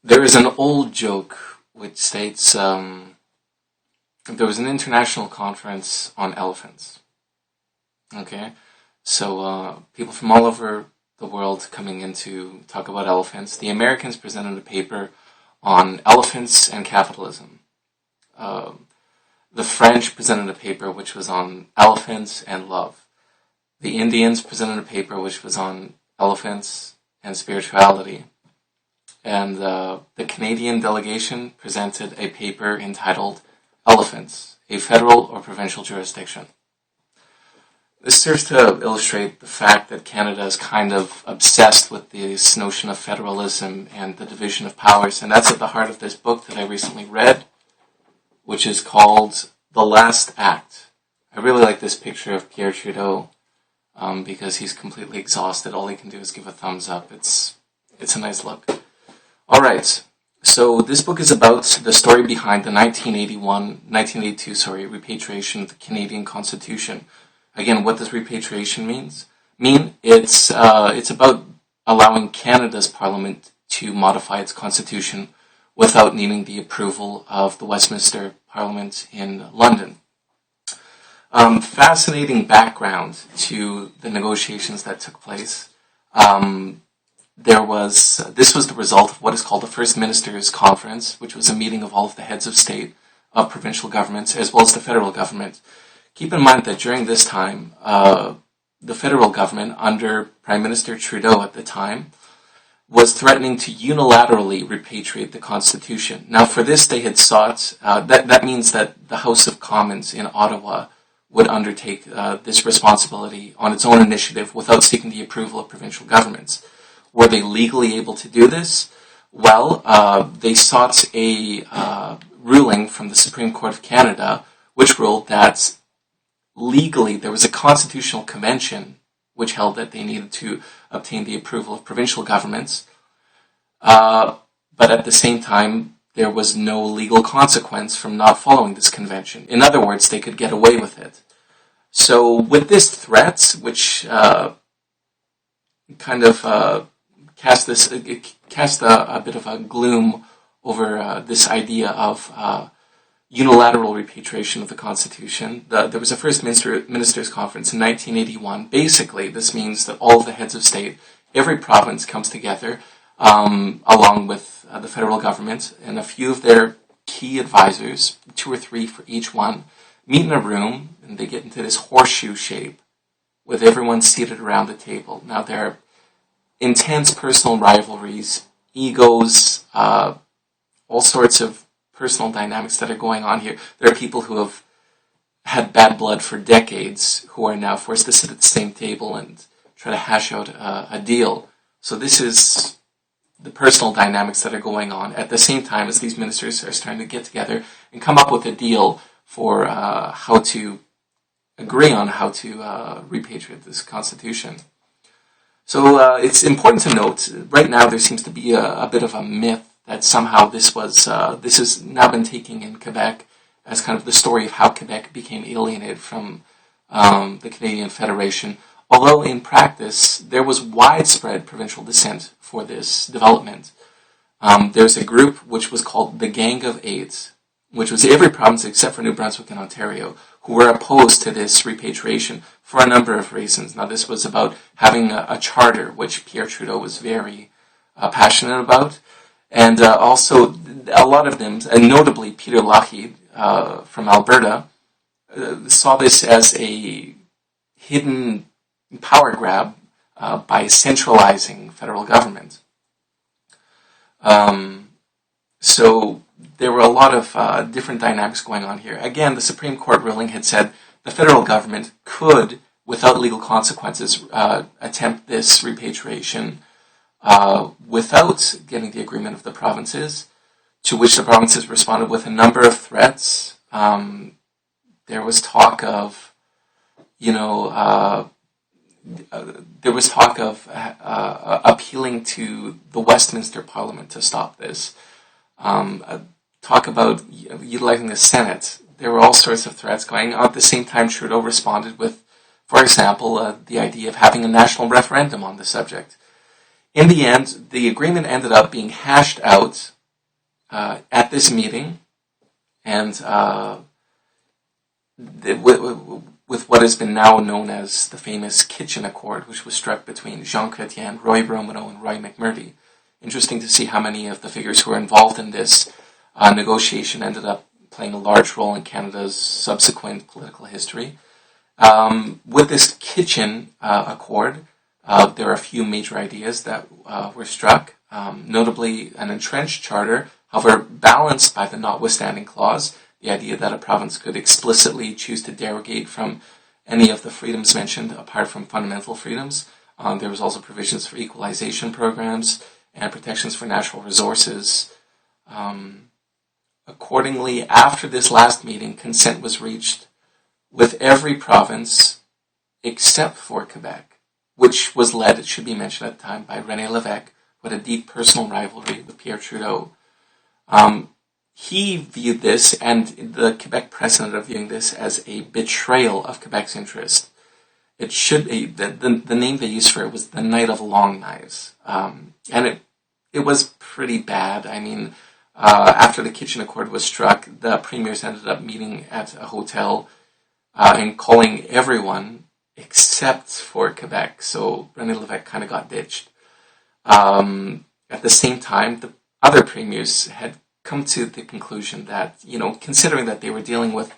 There is an old joke which states there was an international conference on elephants. Okay, so people from all over the world coming in to talk about elephants. The Americans presented a paper on elephants and capitalism. The French presented a paper which was on elephants and love. The Indians presented a paper which was on elephants and spirituality. And the Canadian delegation presented a paper entitled Elephants, a Federal or Provincial Jurisdiction. This serves to illustrate the fact that Canada is kind of obsessed with this notion of federalism and the division of powers, and that's at the heart of this book that I recently read, which is called The Last Act. I really like this picture of Pierre Trudeau because he's completely exhausted. All he can do is give a thumbs up. It's a nice look. All right, so this book is about the story behind the 1982 repatriation of the Canadian Constitution. Again, what does repatriation mean? It's about allowing Canada's Parliament to modify its constitution without needing the approval of the Westminster Parliament in London. Fascinating background to the negotiations that took place. This was the result of what is called the First Ministers' Conference, which was a meeting of all of the heads of state of provincial governments as well as the federal government. Keep in mind that during this time, the federal government, under Prime Minister Trudeau at the time, was threatening to unilaterally repatriate the Constitution. Now, for this, they had sought, that means that the House of Commons in Ottawa would undertake this responsibility on its own initiative without seeking the approval of provincial governments. Were they legally able to do this? Well, they sought a ruling from the Supreme Court of Canada, which ruled that legally there was a constitutional convention which held that they needed to obtain the approval of provincial governments, but at the same time there was no legal consequence from not following this convention. In other words, they could get away with it. So with this threat, which kind of cast a bit of a gloom over this idea of unilateral repatriation of the Constitution. There was a First Ministers' Conference in 1981. Basically, this means that all of the heads of state, every province comes together, along with the federal government, and a few of their key advisors, 2 or 3 for each one, meet in a room, and they get into this horseshoe shape with everyone seated around the table. Now, there are intense personal rivalries, egos, all sorts of personal dynamics that are going on here. There are people who have had bad blood for decades who are now forced to sit at the same table and try to hash out a deal. So this is the personal dynamics that are going on at the same time as these ministers are starting to get together and come up with a deal for how to agree on how to repatriate this constitution. So it's important to note, right now there seems to be a bit of a myth that somehow this has now been taken in Quebec as kind of the story of how Quebec became alienated from the Canadian Federation. Although in practice, there was widespread provincial dissent for this development. There's a group which was called the Gang of Eight, which was every province except for New Brunswick and Ontario, who were opposed to this repatriation for a number of reasons. Now, this was about having a charter, which Pierre Trudeau was very passionate about. And also, a lot of them, and notably Peter Lougheed from Alberta, saw this as a hidden power grab by centralizing federal government. So there were a lot of different dynamics going on here. Again, the Supreme Court ruling had said the federal government could, without legal consequences, attempt this repatriation without getting the agreement of the provinces, to which the provinces responded with a number of threats. There was talk of, appealing to the Westminster Parliament to stop this. Talk about utilizing the Senate. There were all sorts of threats going on. At the same time, Trudeau responded with, for example, the idea of having a national referendum on the subject. In the end, the agreement ended up being hashed out at this meeting, and with what has been now known as the famous Kitchen Accord, which was struck between Jean Chrétien, Roy Bromineau, and Roy McMurdy. Interesting to see how many of the figures who were involved in this negotiation ended up playing a large role in Canada's subsequent political history. With this Kitchen Accord, there are a few major ideas that were struck, notably an entrenched charter, however balanced by the notwithstanding clause, the idea that a province could explicitly choose to derogate from any of the freedoms mentioned apart from fundamental freedoms. There was also provisions for equalization programs and protections for natural resources. Accordingly, after this last meeting, consent was reached with every province except for Quebec, which was led, it should be mentioned at the time, by René Lévesque, who had a deep personal rivalry with Pierre Trudeau. He viewed this, and the Quebec president are viewing this, as a betrayal of Quebec's interest. It should be, the name they used for it was the Night of Long Knives. And it was pretty bad. I mean, after the Kitchen Accord was struck, the premiers ended up meeting at a hotel and calling everyone except for Quebec. So René Lévesque kind of got ditched. At the same time, the other premiers had come to the conclusion that, considering that they were dealing with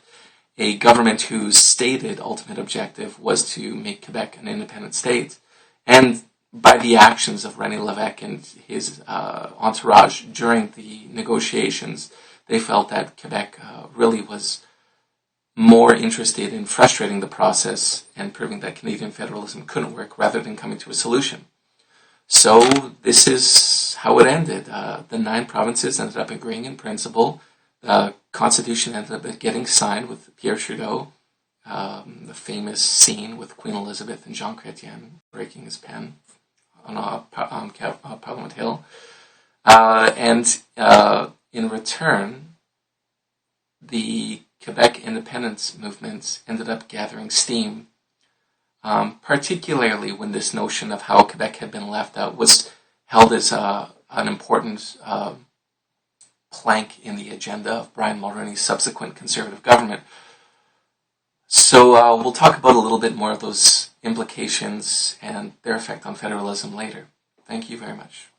a government whose stated ultimate objective was to make Quebec an independent state, and by the actions of René Lévesque and his entourage during the negotiations, they felt that Quebec really was more interested in frustrating the process and proving that Canadian federalism couldn't work rather than coming to a solution. So this is how it ended. The 9 provinces ended up agreeing in principle. The Constitution ended up getting signed with Pierre Trudeau. The famous scene with Queen Elizabeth and Jean Chrétien breaking his pen on Parliament Hill. And in return, the Quebec independence movement ended up gathering steam, particularly when this notion of how Quebec had been left out was held as an important plank in the agenda of Brian Mulroney's subsequent Conservative government. So we'll talk about a little bit more of those implications and their effect on federalism later. Thank you very much.